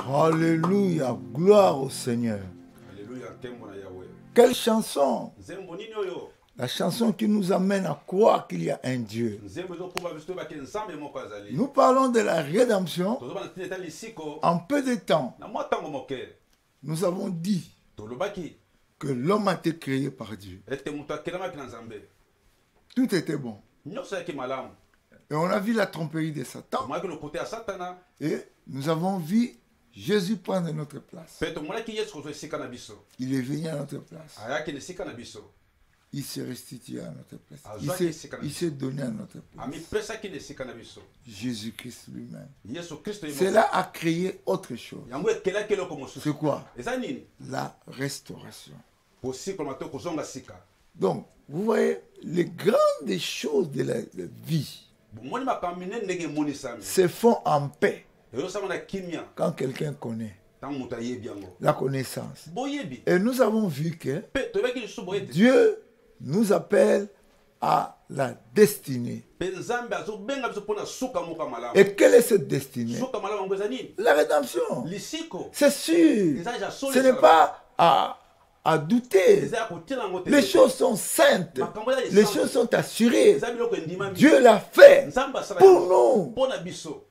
Alléluia, gloire au Seigneur. Alléluia, ntembo na Yahweh. Quelle chanson! Nzembo nini oyo? La chanson qui nous amène à croire qu'il y a un Dieu. Nzembo ezokuba biso toyebaki nzambe moko azali. Nous parlons de la rédemption. Tozobana ntina eta lisiko. En peu de temps, Na mwa ntango moke. nous avons dit Tolobaki que l'homme a été créé par Dieu. ete moto akelamaki na Nzambe. Tout était bon. Nyonso yaki malamu. Et on a vu la tromperie de Satan. Tomonaki lokote ya Satana. Et nous avons vu Jésus prendre notre place. Pe tomonaki Yesu kozwa esika na biso. Il est venu à notre place. Ayaki na esika na biso. Il s'est restitué à notre place. Ah, Il s'est donné à notre place. Amipesaki na esika na biso. Jésus-Christ lui-même. Yesu Kristo yemo. Cela a créé autre chose. Yango ekelaki eloko mosusu. C'est quoi? Eza nini? La restauration. Posikola mato kozonga sika. Donc, vous voyez, les grandes choses de la vie Bomoni makambo minene ndenge emonisami. se font en paix Ezosama na kimia. quand quelqu'un connaît Ntango moto ayebi yango. la connaissance. Boyebi. Et nous avons vu que Pe toyebaki lisusu boyete. Dieu nous appelle à la destinée. Pe Nzambe azobenga biso mpona suka moko malamu. Et quelle est cette destinée? Suka malamu yango eza nini? La rédemption. Lisiko. C'est sûr. Eza ya solo. Ce n'est pas à douter. Eza ya kotiela yango te. Les choses sont saintes. Makambo eza Les essence. choses sont assurées. Eza biloko endimami. Dieu l'a fait Nzambe asala pour yango. nous. Mpona biso.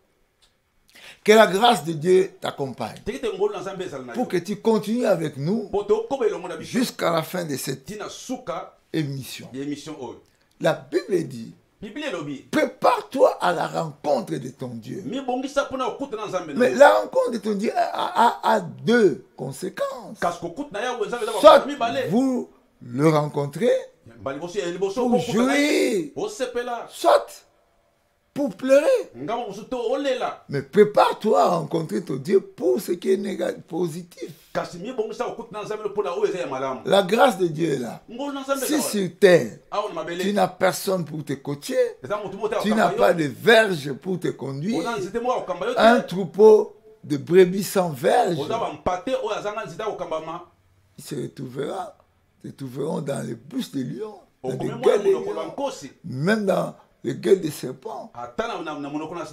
Que la grâce de Dieu t'accompagne. Tekete ngolu na Nzambe ezala na Pour yo. que tu continues avec nous Po tokoba elongo na biso. jusqu'à la fin de cette Tina suka émission. ya émission oyo. La Bible dit, Biblia elobi. prépare-toi à la rencontre de ton Dieu. Mibongisa mpona kokuta na Nzambe na Mais yo. la rencontre de ton Dieu a deux conséquences. Kasi kokuta na yawe Nzambe eza Soit bakami bale. vous le rencontrez Baliboso ya liboso pour kokuta na ye. jouir, Osepela. soit pour pleurer. Ngamo mosusu to olela. Mais prépare-toi à rencontrer ton Dieu pour ce qui est négatif, positif. Kasi mibongisa kokuta na Nzambe mpona oyo eza ya malamu. La grâce de Dieu est là. Ngolu na Nzambe Si eza. sur terre, Awa na tu mabele. n'as personne pour te coacher, Eza motu moto tu n'as pas de verge pour te conduire, Oza nzete mo okamba yo un te. troupeau de brebis sans verge, Oza ba mpate oyo azanga nzete okambama. ils se trouveront dans les bouches des lions, dans les Okomemo gueules des monoko lwa lions, nkosi. même dans les gueules des serpents. Ata na monoko na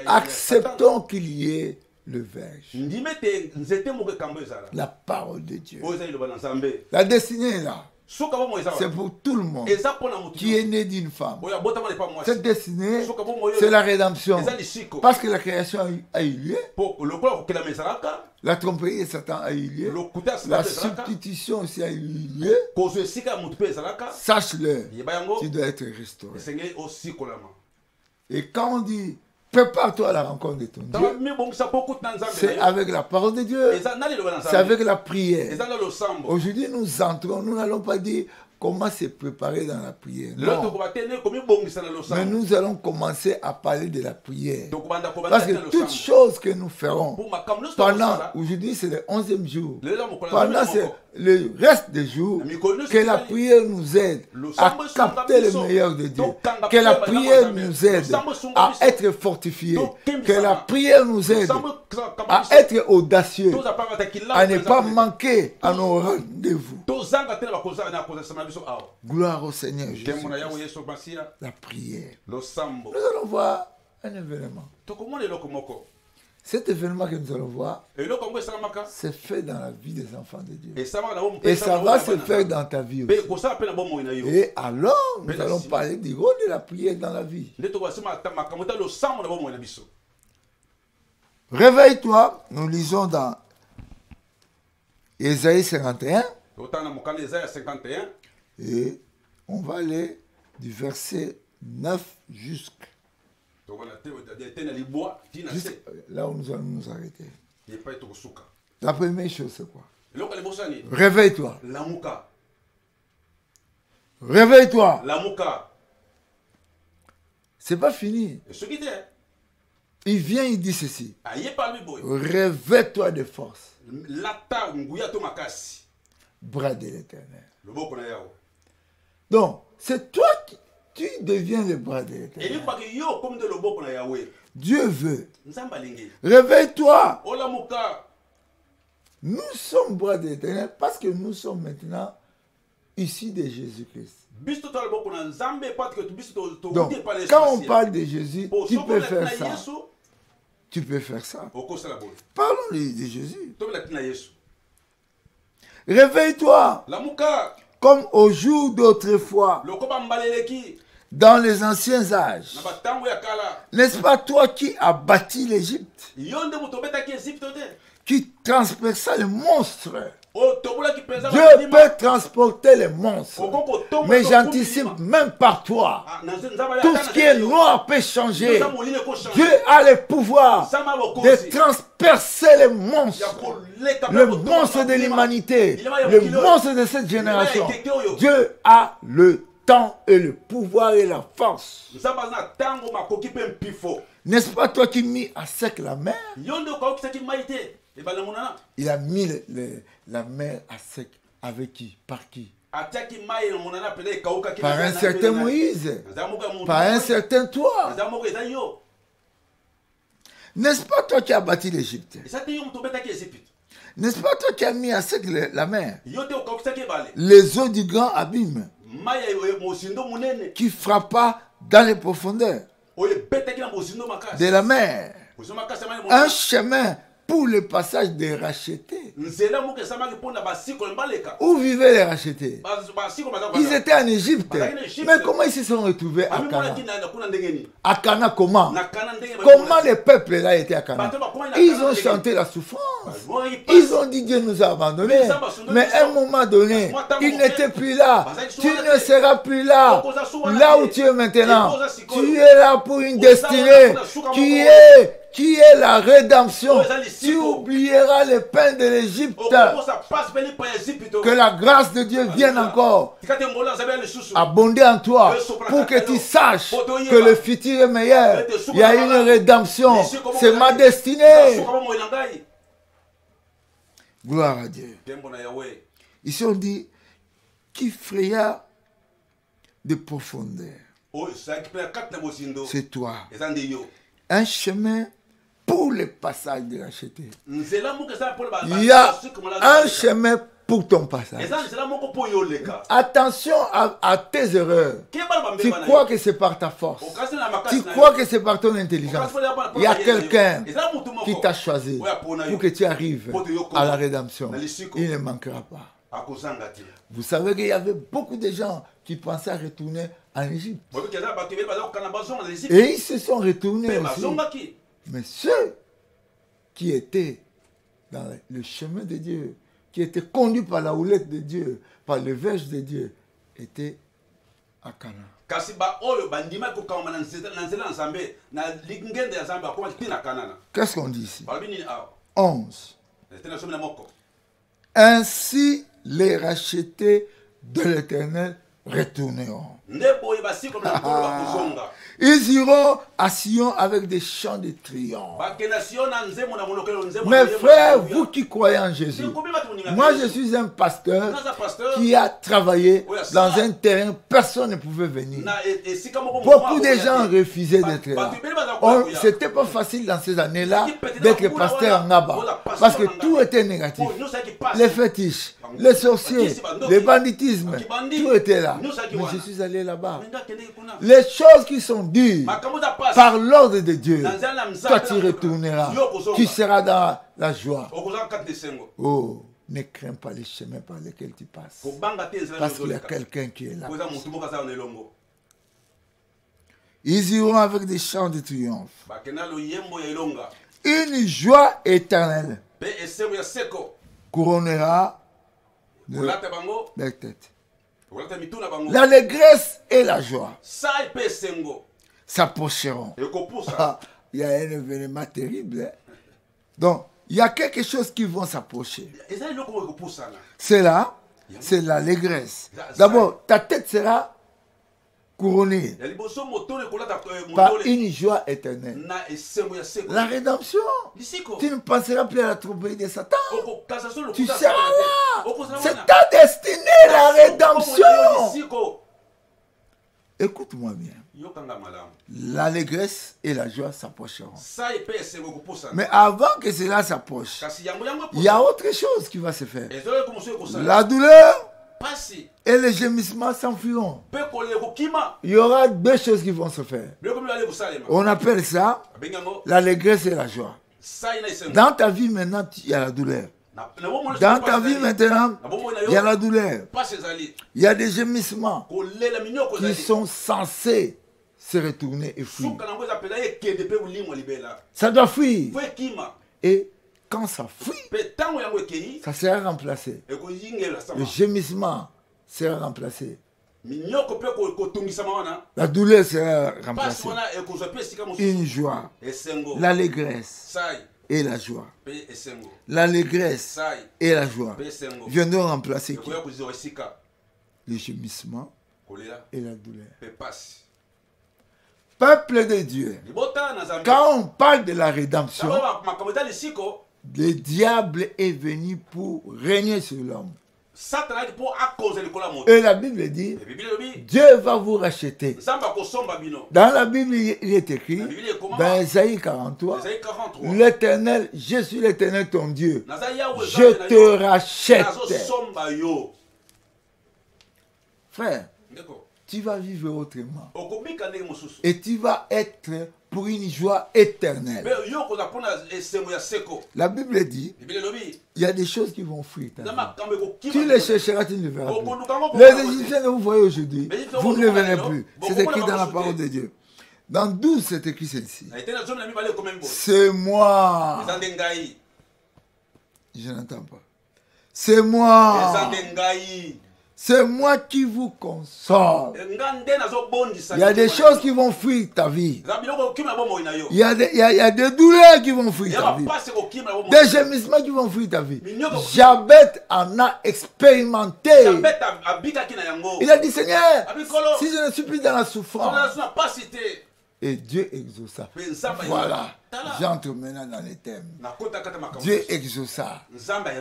Acceptons qu'il y ait le verge, ndime te nzete moko ekambo ezala. la parole de Dieu. Oyo eza liloba na Nzambe. La destinée est là. Suka bomo eza C'est wa. pour tout le monde Eza mpona motu. qui est né d'une femme. Oyo abotama lepa mwasi. Cette destinée, Suka bomo yo. c'est la rédemption. Eza lisiko. Parce que la création a eu lieu, Po lokola kokelama ezalaka. la tromperie de Satan a eu lieu, Lokuta la sika ezalaka. substitution aussi a eu lieu. Kozwa esika ya motu mpe ezalaka. Sache-le, Yeba yango. tu dois être restauré. Esengeli osikolama. Et quand on dit, prépare-toi à la rencontre de ton Tanga Dieu, mibongisa mpo okuta na Nzambe na c'est yo. avec la parole de Dieu, Eza na liloba na c'est Nzambe. avec la prière. Eza na losambo. Aujourd'hui, nous entrons, nous n'allons pas dire comment se préparer dans la prière. Lelo Non. tokoba te ne komibongisa na Mais losambo. nous allons commencer à parler de la prière. Tokobanda Parce kobanda na que toutes losambo. choses que nous ferons Pour makambo nyonso pendant, tokosala. aujourd'hui c'est le 11e jour, Lelo mokola pendant le reste des jours, que la prière nous aide à capter le meilleur de Dieu, que la prière nous aide à être fortifiés, que la prière nous aide à être audacieux, à ne pas manquer à nos rendez-vous. tozanga te na bakozala na kozala biso awa. Gloire au Seigneur Jésus. Nkembo na yawe Yesu Masiya. La prière. Losambo. Nous allons voir un événement. Tokomona eloko moko. Cet événement que nous allons voir, Eloko yango esalamaka. c'est fait dans la vie des enfants de Dieu. Esalamaka na bomo. Et ça va se faire dans ta vie Pe aussi. kosala pe na bomo na yo. Et alors, nous Merci. allons parler du rôle de la prière dans la vie. Nde tokosema ata makambo ta losambo na bomo na biso. Réveille-toi, nous lisons dans Ésaïe 51 Totana mokanda Esaïe 51. et on va aller du verset 9 jusqu'à Tokona te na libwa tina se. là où nous allons nous arrêter. Yepa tokosuka. La première chose, c'est quoi? Eloko libosani. Réveille-toi. Lamuka. Réveille-toi. Lamuka. C'est pas fini. Soki te. Il vient, il dit ceci. Aye parmi boy. Réveille-toi de force, Lata nguya to makasi. bras de l'Éternel. Loboko na yawo. Donc, c'est toi qui tu deviens le bras de l'Éternel. Eli paki yo comme de loboko na Yahweh. Dieu veut. Nzamba lingi. Réveille-toi. Olamuka. Nous sommes bras de l'Éternel parce que nous sommes maintenant ici de Jésus-Christ. Biso to loboko na Nzambe parce que biso to Donc, uti pa les. quand on parle de Jésus, tu peux faire ça. tu peux faire ça. Parlons de Jésus. Réveille-toi. Comme au jour d'autrefois. Dans les anciens âges. N'est-ce pas toi qui as bâti l'Égypte? Qui transperça les monstres. Dieu peut transporter les monstres. Mais j'anticipe même par toi. Tout ce qui est noir peut changer. Dieu a le pouvoir de transpercer les monstres. Le monstre de l'humanité. Le monstre de cette génération. Dieu a le temps et le pouvoir et la force. N'est-ce pas toi qui mis à sec la mer? Il a mis la mer à sec avec qui? Par qui? Par un certain Moïse. Par un certain toi. N'est-ce pas toi qui as bâti l'Égypte? N'est-ce pas toi qui as mis à sec la mer? Les eaux du grand abîme qui frappa dans les profondeurs de la mer. Un chemin pour le passage des rachetés. Où vivaient les rachetés? Ils étaient en Égypte. Mais comment ils se sont retrouvés à Cana? À Cana comment? Comment le peuple là était à Cana? Ils ont chanté la souffrance. Ils ont dit Dieu nous a abandonnés. Mais à un moment donné, il n'était plus là. Tu ne seras plus là. Là où tu es maintenant. Tu es là pour une destinée qui est la rédemption. Tu oublieras les pains de l'Égypte. Que la grâce de Dieu vienne encore abonder en toi pour que tu saches que le futur est meilleur. Il y a une rédemption. C'est ma destinée. Gloire à Dieu. Ici on dit qui fraya de profondeur. C'est toi. Un chemin pour le passage de racheté. Il y a un chemin pour ton passage. Attention à tes erreurs. Tu crois que c'est par ta force. Tu crois que c'est par ton intelligence. Il y a quelqu'un qui t'a choisi pour que tu arrives à la rédemption. Il ne manquera pas. Vous savez qu'il y avait beaucoup de gens qui pensaient à retourner en Égypte. Et ils se sont retournés aussi. Mais ceux qui étaient dans le chemin de Dieu, qui étaient conduits par la houlette de Dieu, par le verge de Dieu, étaient à Canaan. Qu'est-ce qu'on dit ici? 11. Ainsi les rachetés de l'Éternel retourneront. Ils iront à Sion avec des chants de triomphe. Mes frères, vous qui croyez en Jésus, moi je suis un pasteur qui a travaillé dans un terrain, personne ne pouvait venir. Beaucoup de gens refusaient d'être là. C'était pas facile dans ces années-là d'être pasteur en Abba, parce que tout était négatif. Les fétiches, les sorciers, le banditisme, tout était là. Mais je suis allé là-bas. Les choses qui sont dures par l'ordre de Dieu, toi tu retourneras. Tu seras dans la joie. Oh, ne crains pas les chemins par lesquels tu passes. Parce qu'il y a quelqu'un qui est là. Ils iront avec des chants de triomphe. Une joie éternelle couronnera leur tête. L'allégresse et la joie s'approcheront. Il y a un événement terrible. Donc, il y a quelque chose qui va s'approcher. C'est là, c'est l'allégresse. D'abord, ta tête sera couronnée par une joie éternelle. La rédemption. Tu ne penseras plus à la tromperie de Satan. Tu seras là. C'est ta destinée, la rédemption. Écoute-moi bien. L'allégresse et la joie s'approcheront. Mais avant que cela s'approche, il y a autre chose qui va se faire. La douleur Et les gémissements s'enfuiront. Il y aura deux choses qui vont se faire. On appelle ça l'allégresse et la joie. Dans ta vie maintenant, il y a la douleur. Dans ta vie maintenant, il y a la douleur. Il y a des gémissements qui sont censés se retourner et fuir. Ça doit fuir. Et quand ça fuit, ça sera remplacé. Le gémissement sera remplacé. La douleur sera remplacée. Une joie, l'allégresse et la joie. L'allégresse et la joie viendront remplacer qui? Le gémissement et la douleur. Peuple de Dieu, quand on parle de la rédemption, le diable est venu pour régner sur l'homme. Et la Bible dit, Dieu va vous racheter. Dans la Bible, il est écrit, dans Isaïe 43, l'Éternel, je suis l'Éternel ton Dieu, je te rachète. Frère, tu vas vivre autrement. Et tu vas être pour une joie éternelle. La Bible dit, il y a des choses qui vont fuir. Tu les chercheras, tu ne les verras plus. Les Égyptiens que vous voyez aujourd'hui, vous ne les verrez plus. C'est écrit dans la parole de Dieu. Dans 12, c'est écrit ceci. C'est moi. Je n'entends pas. C'est moi. C'est moi qui vous console. Il y a des choses qui vont fuir ta vie. Il y a des douleurs qui vont fuir ta vie. Des gémissements qui vont fuir ta vie. Jabet en a expérimenté. Il a dit, Seigneur, si je ne suis plus dans la souffrance. Et Dieu exauça. Voilà. J'entre maintenant dans les thèmes. Dieu exauça.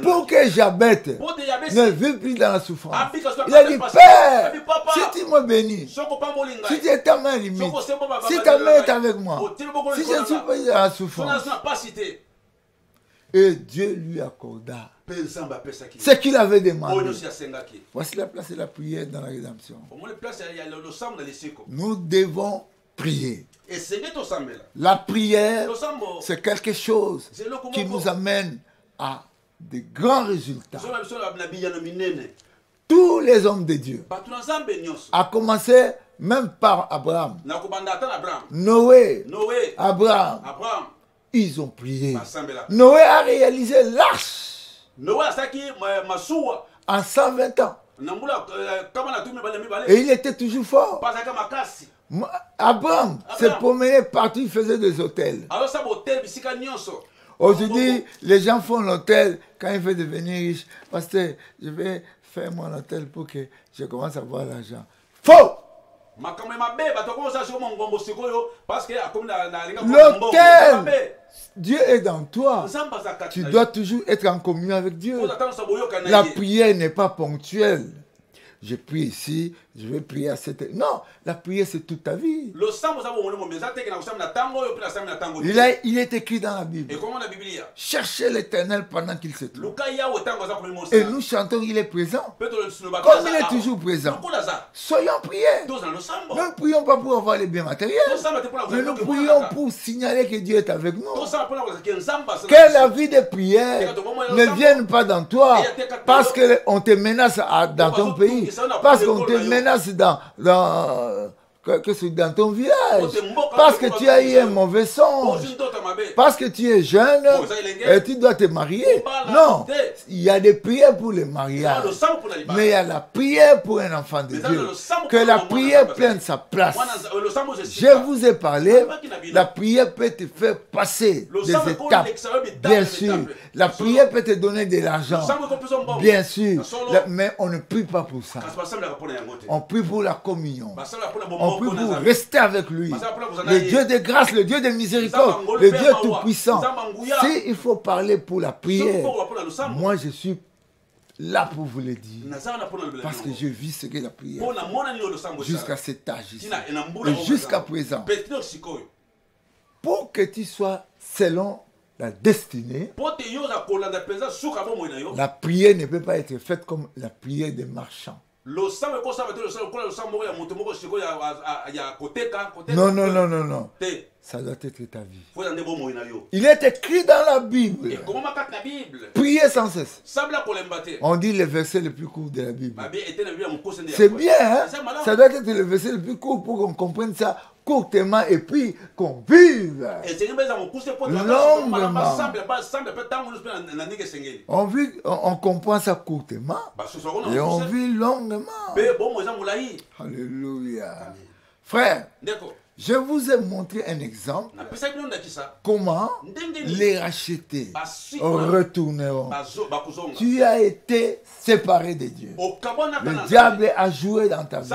Pour que Jabet ne vive plus dans la souffrance. Il a dit, Père, si tu me bénis, si tu es ta main limite, si ta main est avec moi, si je ne suis pas dans la souffrance. Et Dieu lui accorda ce qu'il avait demandé. Voici la place de la prière dans la rédemption. Nous devons prier. La prière, c'est quelque chose qui nous amène à de grands résultats. Tous les hommes de Dieu, à commencer même par Abraham, Noé, Abraham, ils ont prié. Noé a réalisé l'arche en 120 ans. Et il était toujours fort. Abraham s'est promené partout, il faisait des hôtels. Aujourd'hui, les gens font l'hôtel quand il veut devenir riche. Parce que je vais faire mon hôtel pour que je commence à avoir l'argent. Faux! L'hôtel, Dieu est dans toi. Tu dois toujours être en communion avec Dieu. La prière n'est pas ponctuelle. Je prie ici, je vais prier à cette... Non, la prière c'est toute ta vie. Il est écrit dans la Bible. Cherchez l'Éternel pendant qu'il se trouve. Et nous chantons, il est présent. Comme il est toujours présent. Soyons priés. Nous ne prions pas pour avoir les biens matériels. Mais nous prions pour signaler que Dieu est avec nous. Que la vie de prière ne vienne pas dans toi parce qu'on te menace dans ton pays. Parce qu'on te menace dans ton village. Parce que tu as eu un mauvais songe. Parce que tu es jeune et tu dois te marier. Non, il y a des prières pour le mariage. Mais il y a la prière pour un enfant de Dieu. Que la prière prenne sa place. Je vous ai parlé, la prière peut te faire passer des étapes. Bien sûr. La prière peut te donner de l'argent. Bien sûr. Mais on ne prie pas pour ça. On prie pour la communion. On prie pour rester avec lui. Le Dieu de grâce, le Dieu de miséricorde, le Dieu tout-puissant. Si il faut parler pour la prière, moi je suis là pour vous le dire. Parce que je vis ce que la prière jusqu'à cet âge ici. Et jusqu'à présent. Pour que tu sois selon la destinée, la prière ne peut pas être faite comme la prière des marchands. Non. Ça doit être ta vie. Il est écrit dans la Bible. Priez sans cesse. On dit le verset le plus court de la Bible. C'est bien, hein? Ça doit être le verset le plus court pour qu'on comprenne ça courtement et puis qu'on vive longuement. On comprend ça courtement et on vit longuement. Alléluia. Frère, je vous ai montré un exemple comment les rachetés retourneront. Tu as été séparé de Dieu. Le diable a joué dans ta vie.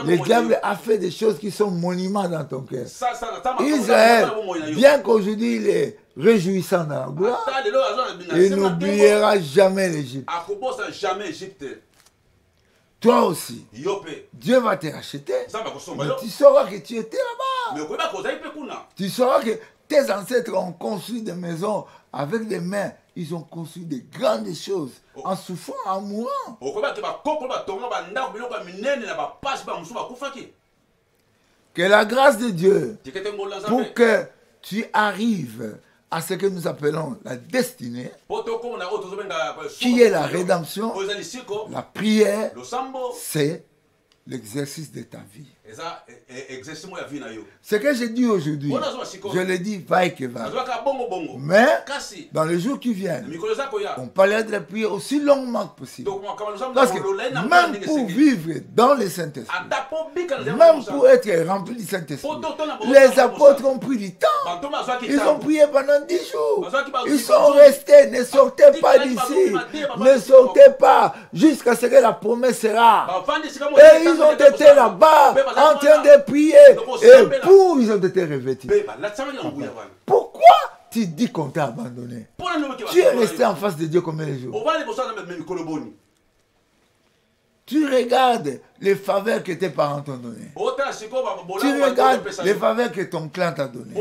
Le diable a fait des choses qui sont monuments dans ton cœur. Israël, bien qu'aujourd'hui il est réjouissant dans la gloire, il n'oubliera jamais l'Égypte. Toi aussi, Dieu va te racheter. Mais tu sauras que tu étais là-bas. Tu sauras que tes ancêtres ont construit des maisons avec des mains. Ils ont construit de grandes choses en souffrant, en mourant. Que la grâce de Dieu, pour que tu arrives à ce que nous appelons la destinée, qui est la rédemption, la prière, c'est l'exercice de ta vie. Ce que je dis aujourd'hui, je le dis va et que va. Mais dans les jours qui viennent, on parlera de la prière aussi longuement que possible. Parce que même pour vivre dans le Saint-Esprit, même pour être rempli du Saint-Esprit, les apôtres ont pris du temps. Ils ont prié pendant 10 jours. Ils sont restés, ne sortez pas d'ici. Ne sortez pas jusqu'à ce que la promesse sera. Et ils ont été là-bas en train de prier et pour ils ont été revêtus. Pourquoi tu dis qu'on t'a abandonné? Tu es resté en face de Dieu combien de jours? Tu regardes les faveurs que tes parents t'ont données. Tu regardes les faveurs que ton clan t'a données.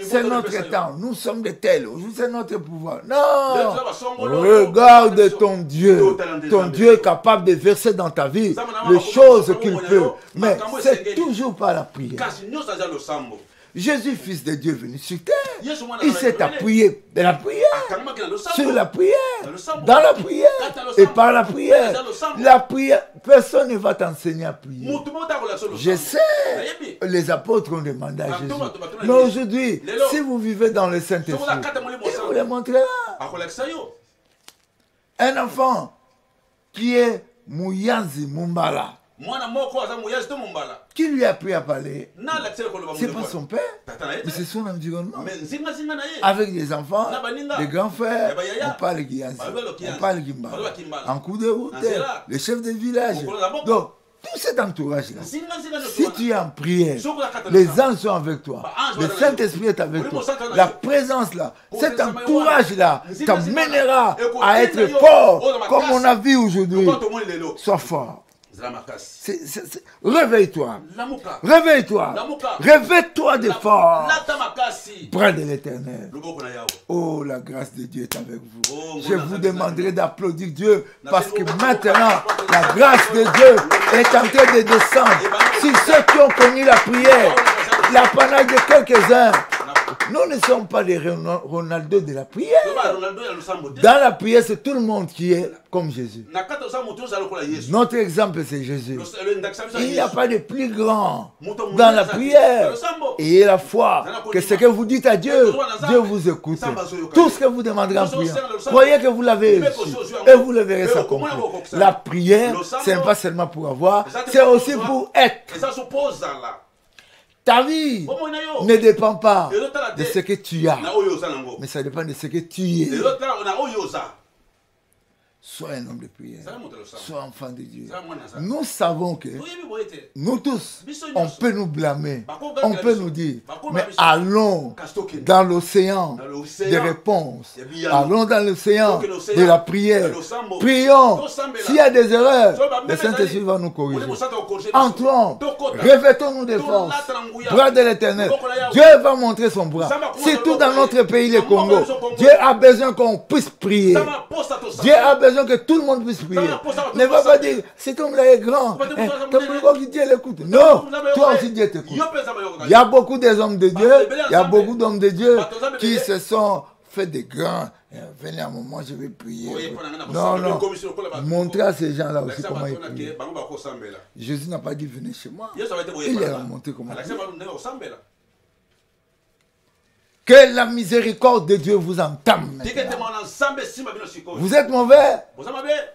C'est notre temps. Nous sommes de tels. C'est notre pouvoir. Non. Regarde ton Dieu. Ton Dieu est capable de verser dans ta vie les choses qu'il peut. Mais c'est toujours par la prière. Jésus, fils de Dieu, venu sur terre, il s'est appuyé de la prière, sur la prière, dans la prière et par la prière. La prière, personne ne va t'enseigner à prier. Je sais, les apôtres ont demandé à Jésus. Mais aujourd'hui, si vous vivez dans le Saint-Esprit, il vous le montrera. Un enfant qui est Mouyanzi Mumbala, qui lui a appris à parler? Ce n'est pas son père, mais c'est son environnement. Avec des enfants, des grands frères, on parle Guyanzi, on parle Gimbala. En coup de route, le chef de village. Donc, tout cet entourage-là, si tu es en prière, les anges sont avec toi, le Saint-Esprit est avec toi, la présence-là, cet entourage-là t'amènera à être fort, comme on a vu aujourd'hui. Sois fort. Réveille-toi. Réveille-toi. Réveille-toi de fort. Bras de l'Éternel. Oh, la grâce de Dieu est avec vous. Je vous demanderai d'applaudir Dieu parce que maintenant, la grâce de Dieu est en train de descendre. Si ceux qui ont connu la prière, l'apanage de quelques-uns, nous ne sommes pas des Ronaldo de la prière. Dans la prière, c'est tout le monde qui est comme Jésus. Notre exemple, c'est Jésus. Il n'y a pas de plus grand dans la prière. Et la foi que ce que vous dites à Dieu, Dieu vous écoute. Tout ce que vous demanderez en prière, croyez que vous l'avez reçu et vous le verrez s'accomplir. La prière, ce n'est pas seulement pour avoir, c'est aussi pour être. Ta vie ne dépend pas de ce que tu as, mais ça dépend de ce que tu es. sois un homme de prière, sois enfant de Dieu. Nous savons que nous tous, on peut nous blâmer, on peut nous dire, mais allons dans l'océan des réponses, allons dans l'océan de la prière, prions. S'il y a des erreurs, le Saint-Esprit va nous corriger. Entrons, revêtons-nous des forces, bras de l'Éternel. Dieu va montrer son bras. Surtout dans notre pays, le Congo, Dieu a besoin qu'on puisse prier. Dieu a besoin que tout le monde puisse prier. Ne va pas dire, cet homme-là est grand. Dieu l'écoute. Non, toi aussi Dieu t'écoute. Il y a beaucoup des hommes de Dieu, il y a beaucoup d'hommes de Dieu qui se sont fait des grands. Venez un moment, je vais prier. Non, non. Montrez à ces gens-là aussi comment ils prient. Jésus n'a pas dit venez chez moi. Il leur a montré comment. Que la miséricorde de Dieu vous entame. Vous êtes mauvais?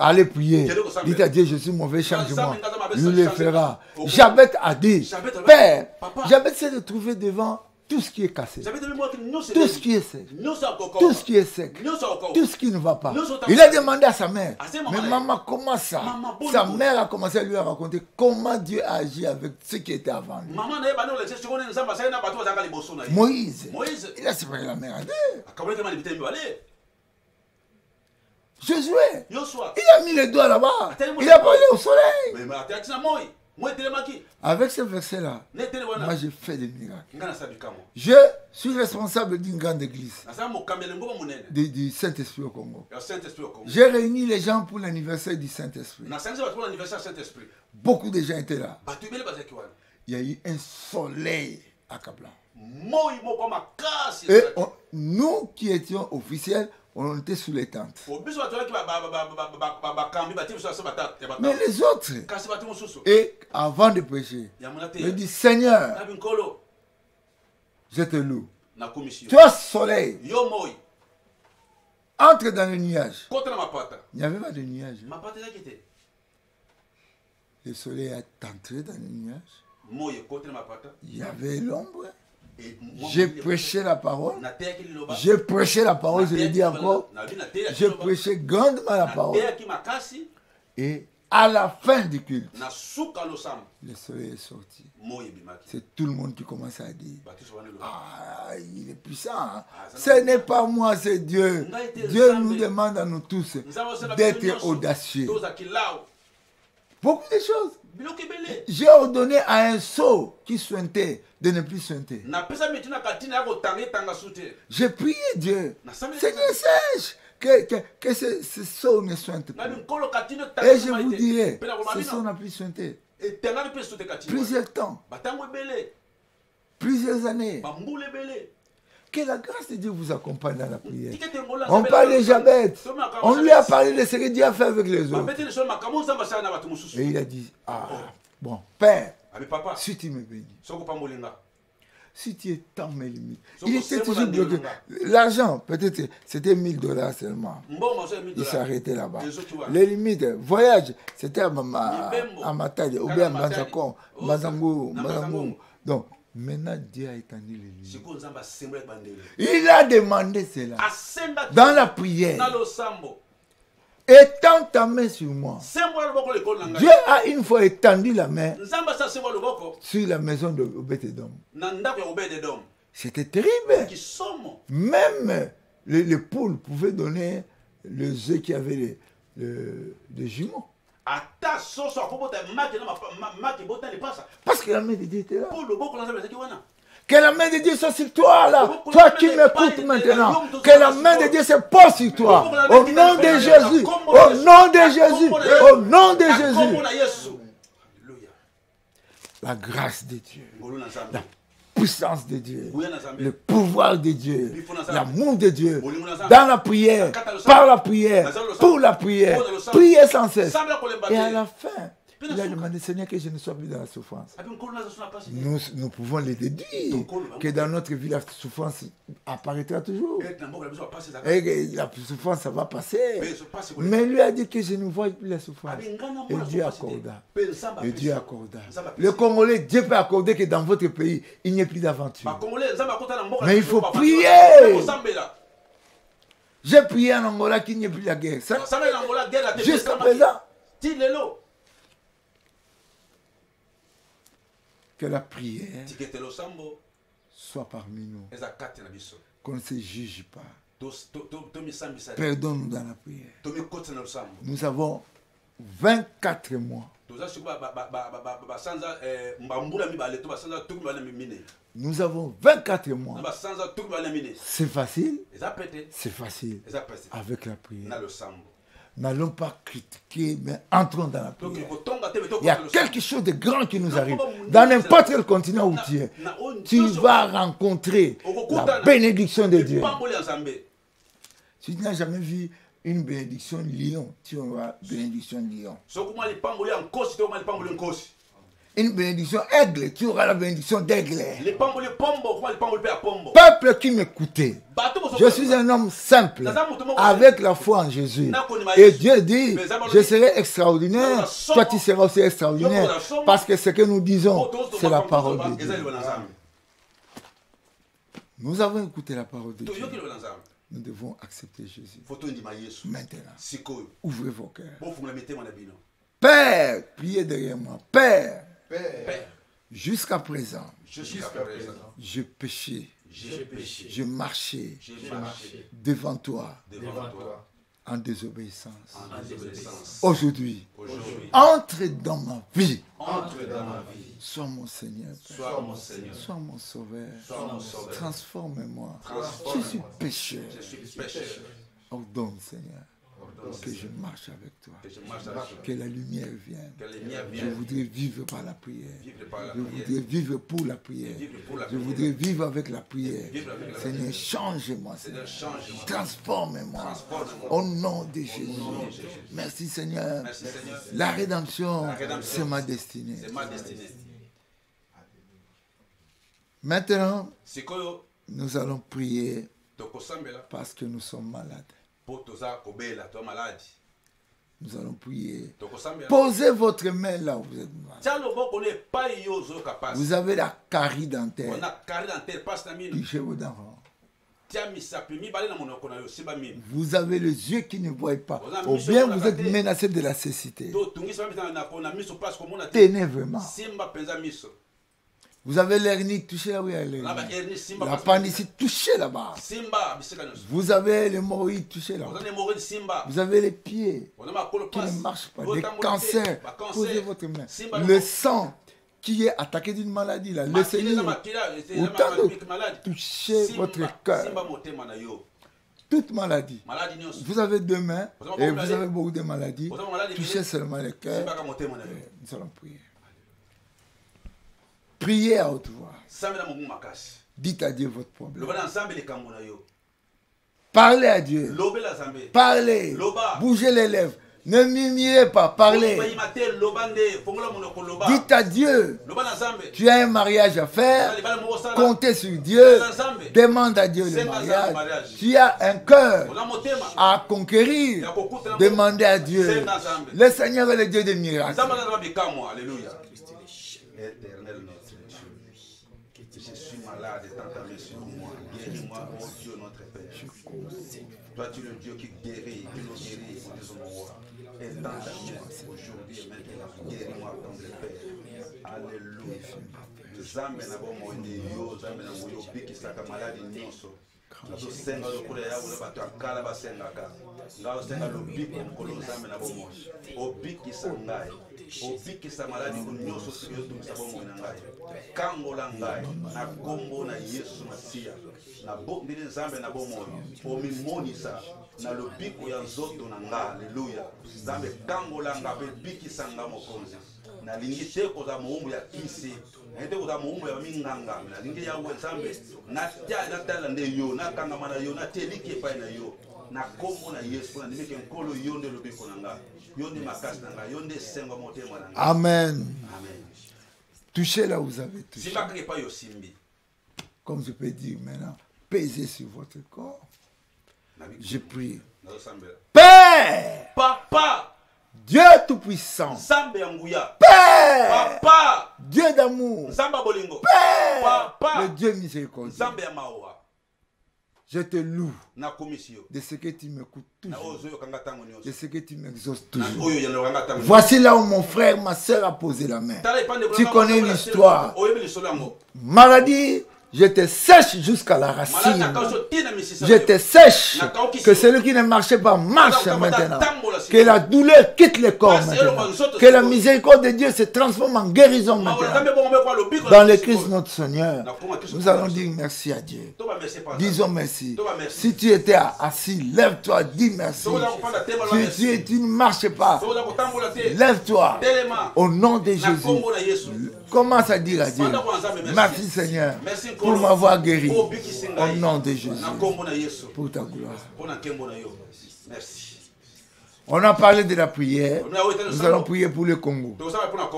Allez prier. Dites à Dieu, je suis mauvais, change-moi. Il le fera. Jabet a dit, Père, Jabet c'est de trouver devant tout ce qui est cassé, tout ce qui est sec, tout ce qui est sec, tout ce qui ne va pas. Il a demandé à sa mère, mais maman, comment ça? Sa mère a commencé à lui raconter comment Dieu a agi avec ce qui était avant lui. Moïse, il a séparé la mer en deux. Josué, il a mis les doigts là-bas, il a parlé au soleil. Avec ce verset-là, moi j'ai fait des miracles. Je suis responsable d'une grande église du Saint-Esprit au Congo. J'ai réuni les gens pour l'anniversaire du Saint-Esprit. Beaucoup de gens étaient là. Il y a eu un soleil à Kablan. Et nous qui étions officiels, on était sous les tentes. Mais les autres, et avant de prêcher, je dis Seigneur, je te loue. Toi, soleil, entre dans le nuage. Il n'y avait pas de nuage. Le soleil est entré dans le nuage. Il y avait l'ombre. J'ai prêché la parole. J'ai prêché la parole, je le dis encore. J'ai prêché grandement la parole. Et à la fin du culte, le soleil est sorti. C'est tout le monde qui commence à dire, ah, il est puissant. Hein? Ce n'est pas moi, c'est Dieu. Dieu nous demande à nous tous d'être audacieux. Beaucoup de choses. J'ai ordonné à un sceau qui suintait de ne plus suinter. J'ai prié Dieu. Seigneur, sèche que ce sceau ne suinte plus. Et je vous dirai, ce sceau n'a plus suinté. Plusieurs temps. Plusieurs années. Que la grâce de Dieu vous accompagne dans la prière. On parle de Jabet. On lui a parlé de ce que Dieu a fait avec les autres. Et il a dit, ah, bon, Père, si tu me bénis, si tu étends mes limites. Il était toujours bloqué. L'argent, peut-être, c'était $1000 seulement. Il s'est arrêté là-bas. Les limites, voyage, c'était à Matadi, ou bien à Mazangou. Donc, maintenant, Dieu a étendu les limites. Il a demandé cela dans la prière. Étends ta main sur moi. Dieu a une fois étendu la main sur la maison de Obed-Edom. C'était terrible. Même les poules pouvaient donner les œufs qui avaient les jumeaux. Parce que la main de Dieu était là. Que la main de Dieu soit sur toi là. Toi qui m'écoutes maintenant. Que la main de Dieu se pose sur toi. Au nom de Jésus. Au nom de Jésus. Au nom de Jésus. La grâce de Dieu. La puissance de Dieu. Le pouvoir de Dieu. L'amour de Dieu. Dans la prière. Par la prière. Pour la prière. Priez sans cesse. Et à la fin. Il a demandé, Seigneur, que je ne sois plus dans la souffrance. Nous pouvons le déduire, que dans notre vie, la souffrance apparaîtra toujours. Et la souffrance, ça va passer. Mais lui a dit que je ne vois plus la souffrance. Et Dieu accorda. Et Dieu accorda. Le Congolais, Dieu peut accorder que dans votre pays, il n'y ait plus d'aventure. Mais il faut prier. J'ai prié en Angola qu'il n'y ait plus la guerre. Jusqu'à présent. Que la prière soit parmi nous. Qu'on ne se juge pas. Perdons-nous dans la prière. Nous avons 24 mois. Nous avons 24 mois. C'est facile. C'est facile. Avec la prière. N'allons pas critiquer, mais entrons dans la prière. Il y a quelque chose de grand qui nous arrive. Dans n'importe quel continent où tu es, tu vas rencontrer la bénédiction de Dieu. Si tu n'as jamais vu une bénédiction lion, tu auras bénédiction lion. Une bénédiction aigle, tu auras la bénédiction d'aigle. Peuple qui m'écoutait, je suis un homme simple, avec la foi en Jésus. Et Dieu dit, je serai extraordinaire, toi tu seras aussi extraordinaire, parce que ce que nous disons, c'est la parole de Dieu. Nous avons écouté la parole de Dieu. Nous devons accepter Jésus. Maintenant, ouvrez vos cœurs. Père, priez derrière moi. Père, jusqu'à présent, je péchais, je marchais devant toi en désobéissance. Aujourd'hui, entre dans ma vie. Sois mon Seigneur, sois mon Sauveur. Transforme-moi. Je suis pécheur. Ordonne, Seigneur, que je marche avec toi. Que la lumière vienne. Je voudrais vivre par la prière. Je voudrais vivre pour la prière. Je voudrais vivre avec la prière. Seigneur, change-moi. Transforme-moi. Au nom de Jésus. Merci, Seigneur. La rédemption, c'est ma destinée. Maintenant, nous allons prier parce que nous sommes malades. Nous allons prier. Posez votre main là où vous êtes malade. Vous avez la carie dentaire. Touchez vos dents. Vous avez les yeux qui ne voient pas. Ou bien vous êtes menacé de la cécité. Tenez vraiment. Vous avez l'hernie, touchez là où il y a l'hernie. L'appendicite, touchez là-bas. Vous avez l'hémorroïde, touchez là-bas. Vous avez les pieds qui ne marchent pas. Des cancers, posez votre main. Le sang qui est attaqué d'une maladie, là, le Seigneur, autant de toucher votre cœur. Toute maladie. Vous avez deux mains et vous avez beaucoup de maladies. Touchez seulement le cœur. Nous allons prier. Priez à haute voix. Dites à Dieu votre problème. Parlez à Dieu. Parlez. Bougez les lèvres. Ne murmurez pas. Parlez. Dites à Dieu. Tu as un mariage à faire. Comptez sur Dieu. Demande à Dieu le mariage. Tu as un cœur à conquérir. Demandez à Dieu. Le Seigneur est le Dieu des miracles. Éternel notre Dieu, je suis malade et t'entamer sur moi. Guéris-moi, oh Dieu notre Père. Toi, tu es le Dieu qui guérit, qui nous guérit, mon Dieu, mon roi. Et t'entamer aujourd'hui et maintenant. Guéris-moi, ton Père. Alléluia. Zambe na bomo yo, zambe na moyo bikisaka maladi nyonso. Nazo senga lokula ya ule bato akala basengaka. Ngao senga lobiko mkolo zambe na bomo. Obikisa ngai. Obikisa maladi nyonso siyo tumisa bomo na ngai. Kango la ngai na kombo na Yesu Masia. Na bondile zambe na bomo. Omimonisa na lobiko ya nzoto na ngai. Haleluya. Zambe kango la ngai bikisa nga mokonzi. Na lingite koza muumbu ya kisi. Ete koza muumbu ya minganga. Na lingi ya wenzambe. Na tia na tala nde yo. Na kanga mana yo. Na teliki epai na yo. Na kombo na Yesu. Na nimeke nkolo yonde lobiko na nga. Yonde makasi na nga. Yonde sengo motema na nga. Amen. Amen. Touchez là où vous avez touché. Comme je peux dire maintenant, pesez sur votre corps. Je prie. Père! Papa! Dieu Tout-Puissant. Père. Papa. Dieu d'amour. Père. Le Dieu miséricordieux. Je te loue de ce que tu m'écoutes toujours, de ce que tu m'exauces toujours. Voici là où mon frère, ma soeur a posé la main. Tu connais l'histoire. Maladie, je te sèche jusqu'à la racine. Je te sèche. Que celui qui ne marchait pas marche maintenant. Que la douleur quitte le corps maintenant. Que la miséricorde de Dieu se transforme en guérison maintenant. Dans le Christ notre Seigneur, nous allons dire merci à Dieu. Disons merci. Si tu étais assis, lève-toi, dis merci. Si tu ne marches pas, lève-toi. Au nom de Jésus. Commence à dire à Dieu, merci Seigneur pour m'avoir guéri. Au nom de Jésus. Pour ta gloire. Merci. On a parlé de la prière. Nous allons prier pour le Congo.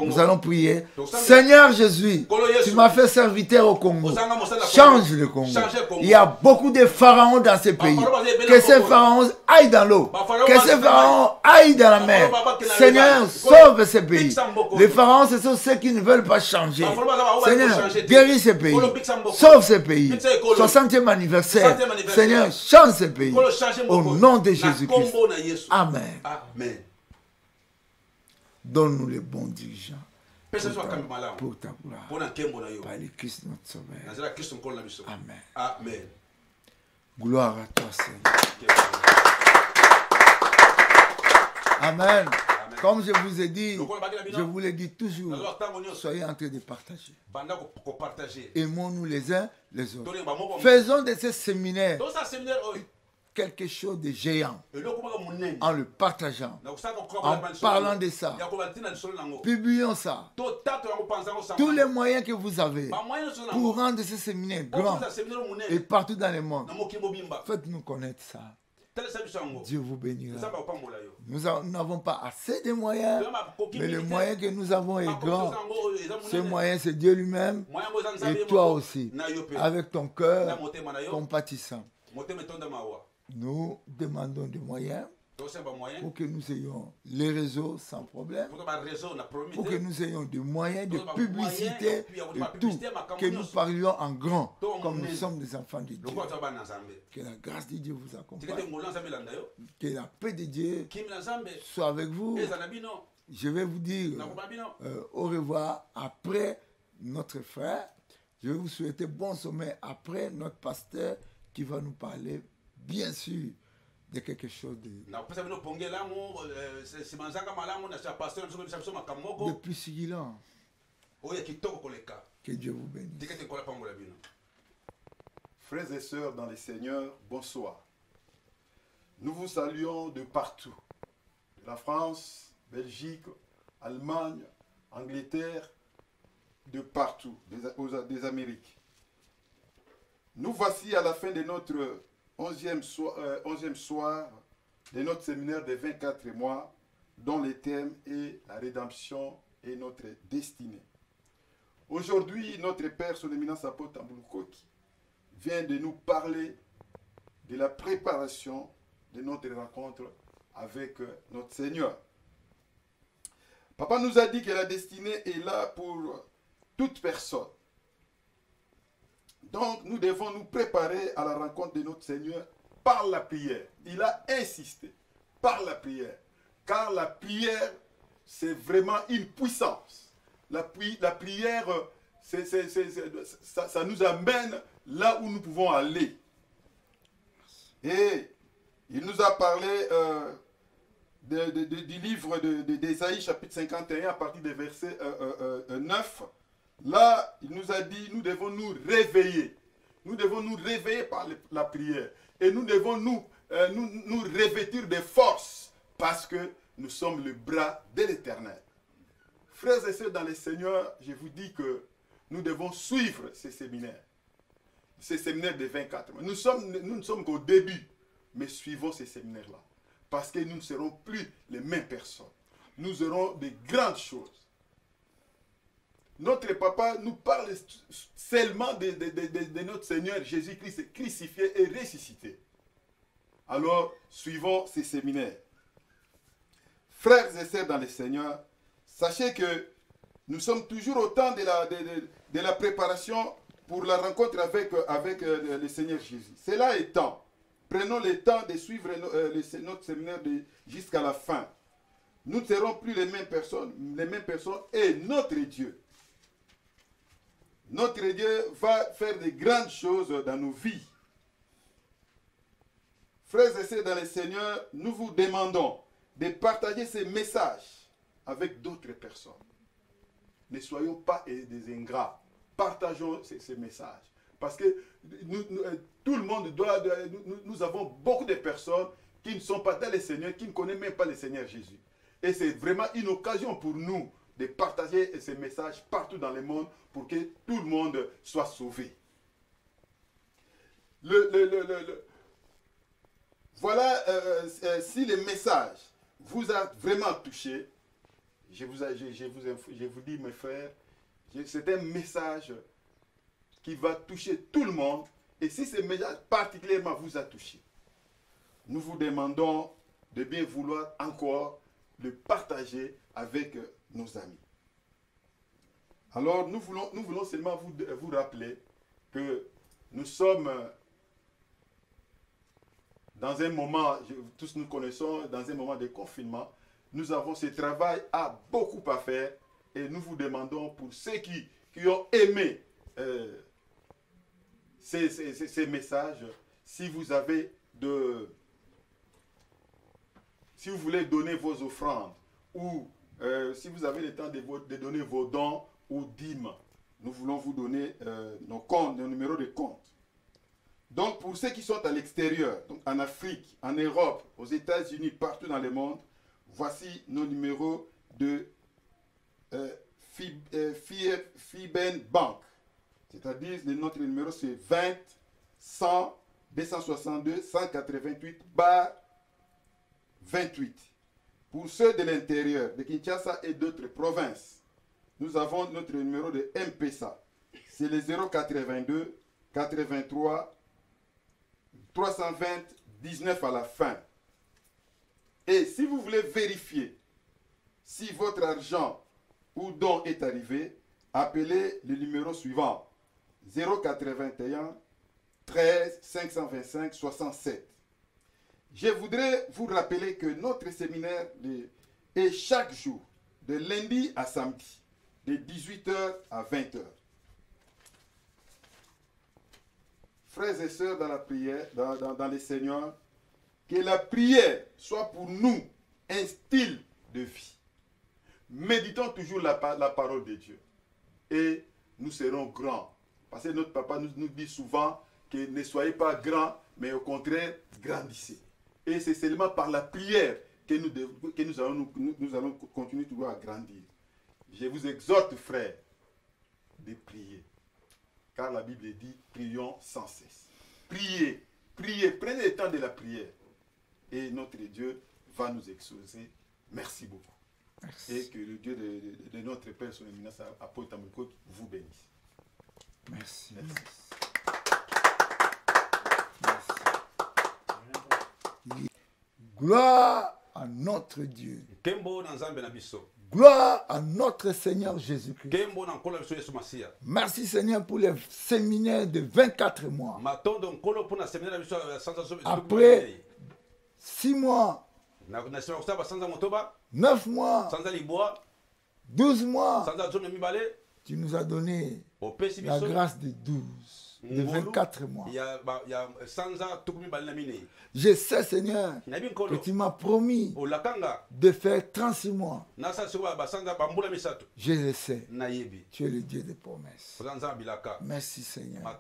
Nous allons prier. Seigneur Jésus, tu m'as fait serviteur au Congo. Change le Congo. Il y a beaucoup de pharaons dans ce pays. Que ces pharaons aillent dans l'eau. Que ces pharaons aillent dans la mer. Seigneur, sauve ce pays. Les pharaons, ce sont ceux qui ne veulent pas changer. Seigneur, guéris ce pays. Sauve ce pays. 60e anniversaire. Seigneur, change ce pays. Au nom de Jésus-Christ. Amen. Amen. Donne-nous les bons dirigeants pour ta gloire. Par le Christ notre Sauveur. Amen. Amen. Gloire à toi, Seigneur. Amen. Comme je vous ai dit, je vous l'ai dit toujours, soyez en train de partager. Aimons-nous les uns les autres. Faisons de ces séminaires quelque chose de géant en le partageant, en parlant de ça. Publions ça. Tous les moyens que vous avez pour rendre ce séminaire grand et partout dans le monde, faites-nous connaître ça. Dieu vous bénira. Nous n'avons pas assez de moyens, mais le moyen que nous avons est grand. Ce moyen, c'est Dieu lui-même et toi aussi, avec ton cœur compatissant. Nous demandons des moyens pour que nous ayons les réseaux sans problème, pour que nous ayons des moyens de publicité et tout, que nous parlions en grand, comme nous sommes des enfants de Dieu. Que la grâce de Dieu vous accompagne, que la paix de Dieu soit avec vous. Je vais vous dire au revoir après notre frère. Je vais vous souhaiter bon sommeil après notre pasteur qui va nous parler bien sûr de quelque chose de plus sigilant. Que Dieu vous bénisse. Frères et sœurs dans le Seigneur, bonsoir. Nous vous saluons de partout. De la France, Belgique, Allemagne, Angleterre, de partout, des Amériques. Nous voici à la fin de notre 11e soir de notre séminaire de 24 mois, dont le thème est la rédemption et notre destinée. Aujourd'hui, notre Père, son éminence apôtre Tambouloukoki, vient de nous parler de la préparation de notre rencontre avec notre Seigneur. Papa nous a dit que la destinée est là pour toute personne. Donc, nous devons nous préparer à la rencontre de notre Seigneur par la prière. Il a insisté, par la prière. Car la prière, c'est vraiment une puissance. La prière, ça nous amène là où nous pouvons aller. Et il nous a parlé du livre d'Ésaïe, chapitre 51, à partir des versets 9. Là, il nous a dit, nous devons nous réveiller. Nous devons nous réveiller par la prière. Et nous devons nous revêtir de force parce que nous sommes le bras de l'Éternel. Frères et sœurs dans le Seigneur, je vous dis que nous devons suivre ces séminaires. Ces séminaires de 24 mois. Nous ne sommes qu'au début, mais suivons ces séminaires-là. Parce que nous ne serons plus les mêmes personnes. Nous aurons de grandes choses. Notre papa nous parle seulement de notre Seigneur Jésus-Christ crucifié et ressuscité. Alors, suivons ces séminaires. Frères et sœurs dans le Seigneur, sachez que nous sommes toujours au temps de la préparation pour la rencontre avec le Seigneur Jésus. Cela étant, prenons le temps de suivre notre séminaire jusqu'à la fin. Nous ne serons plus les mêmes personnes et notre Dieu va faire de grandes choses dans nos vies. Frères et sœurs dans le Seigneur, nous vous demandons de partager ces messages avec d'autres personnes. Ne soyons pas des ingrats. Partageons ces messages. Parce que tout le monde nous avons beaucoup de personnes qui ne sont pas dans le Seigneur, qui ne connaissent même pas le Seigneur Jésus. Et c'est vraiment une occasion pour nous de partager ces messages partout dans le monde pour que tout le monde soit sauvé. Voilà, si le message vous a vraiment touché, je vous dis mes frères, c'est un message qui va toucher tout le monde. Et si ce message particulièrement vous a touché, nous vous demandons de bien vouloir encore le partager avec nos amis. Alors nous voulons seulement vous rappeler que nous sommes dans un moment, tous nous connaissons, dans un moment de confinement. Nous avons ce travail beaucoup à faire et nous vous demandons pour ceux qui ont aimé ces messages, si vous voulez donner vos offrandes ou si vous avez le temps de donner vos dons ou dîmes, nous voulons vous donner nos numéros de compte. Donc pour ceux qui sont à l'extérieur, donc en Afrique, en Europe, aux États-Unis, partout dans le monde, voici nos numéros de Fiben Bank. C'est-à-dire notre numéro c'est 20 100 262 188 28. Pour ceux de l'intérieur, de Kinshasa et d'autres provinces, nous avons notre numéro de M-Pesa. C'est le 082 83 320 19 à la fin. Et si vous voulez vérifier si votre argent ou don est arrivé, appelez le numéro suivant 081 13 525 67. Je voudrais vous rappeler que notre séminaire est chaque jour, de lundi à samedi, de 18h à 20h. Frères et sœurs dans la prière, dans le Seigneur, que la prière soit pour nous un style de vie. Méditons toujours la parole de Dieu et nous serons grands. Parce que notre papa nous dit souvent que ne soyez pas grands, mais au contraire, grandissez. Et c'est seulement par la prière que nous allons continuer toujours à grandir. Je vous exhorte, frères, de prier. Car la Bible dit, prions sans cesse. Priez, priez, prenez le temps de la prière. Et notre Dieu va nous exaucer. Merci beaucoup. Merci. Et que le Dieu de notre Père, son éminence, apôtre Tamekot, vous bénisse. Merci. Merci. Merci. Gloire à notre Dieu. Gloire à notre Seigneur Jésus-Christ. Merci Seigneur pour les séminaires de 24 mois. Après 6 mois, 9 mois, 12 mois, tu nous as donné la grâce de 12, de 24 mois. Je sais, Seigneur, que tu m'as promis de faire 36 mois. Je le sais. Tu es le Dieu des promesses. Merci, Seigneur.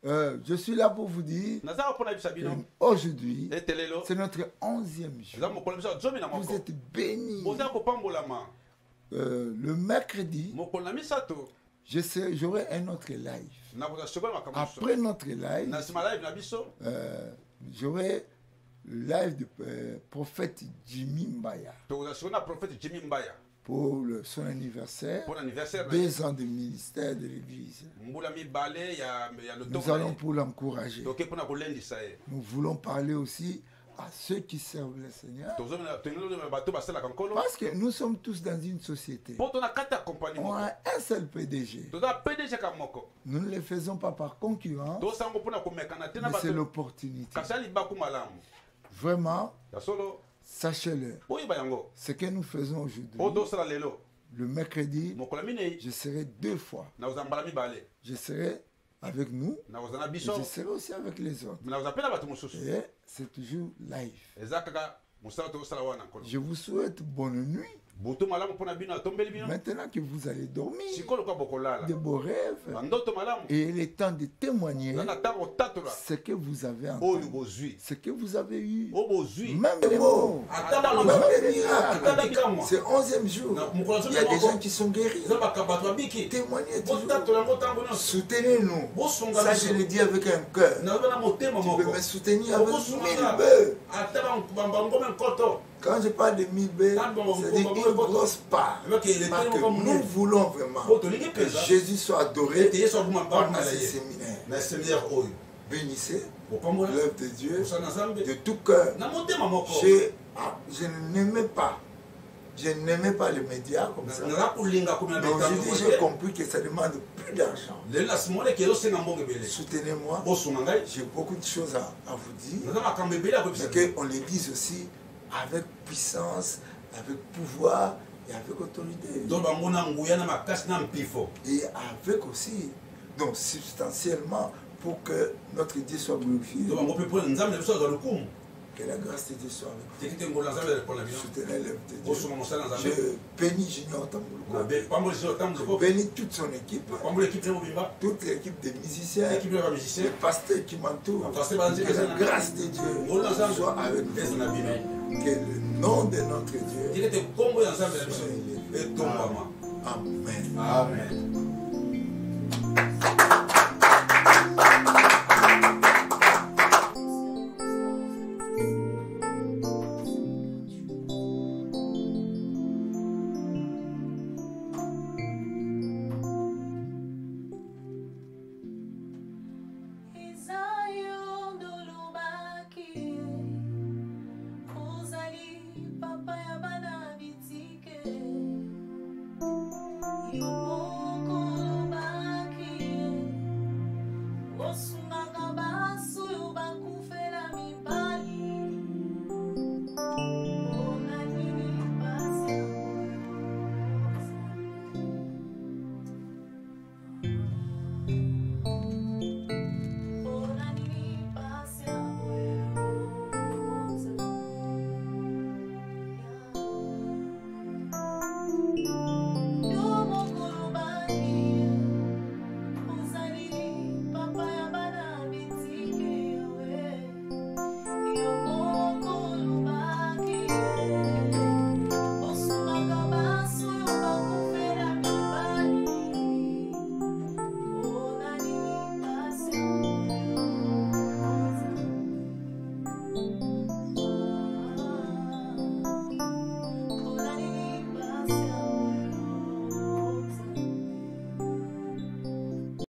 Je suis là pour vous dire qu'aujourd'hui, c'est notre 11e jour. Vous êtes bénis. Le mercredi, j'aurai un autre live. Après notre live, j'aurai le live du prophète Jimmy Mbaya. Pour son anniversaire, 2 ans de ministère de l'Église. Nous allons pour l'encourager. Nous voulons parler aussi à ceux qui servent le Seigneur. Parce que nous sommes tous dans une société. On a un seul PDG. Nous ne le faisons pas par concurrence, mais c'est l'opportunité. Vraiment, sachez-le. Ce que nous faisons aujourd'hui, le mercredi, je serai 2 fois. Je serai avec nous, et je serai aussi avec les autres. Et c'est toujours live. Je vous souhaite bonne nuit. Maintenant que vous allez dormir, de beaux rêves, et il est temps de témoigner ce que vous avez entendu, ce que vous avez eu, même les mots, même les miracles. C'est 11e jour, il y a des gens qui sont guéris. Témoignez toujours, soutenez-nous. Ça je le dis avec un cœur. Tu peux me soutenir avec 1000 bœufs. Quand je parle de 1000 bœufs, c'est une grosse part. Parce que nous voulons vraiment que Jésus soit adoré pendant ces séminaires. Bénissez l'œuvre de Dieu de tout cœur. Je n'aimais pas. Je n'aimais pas les médias comme ça. Donc aujourd'hui, j'ai compris que ça demande plus d'argent. Soutenez-moi. J'ai beaucoup de choses à vous dire. Mais qu'on les dise aussi avec puissance, avec pouvoir et avec autorité. Et avec aussi, donc substantiellement, pour que notre Dieu soit glorifié. Que la grâce de Dieu soit avec vous. Soutenez l'œuvre de Dieu. Je bénis Junior Tamboulouko. Je bénis toute son équipe. Toute l'équipe des musiciens. Les pasteurs qui m'entourent. Que la grâce de Dieu soit avec vous. Que le nom de notre Dieu soit élevé. Amen. Amen.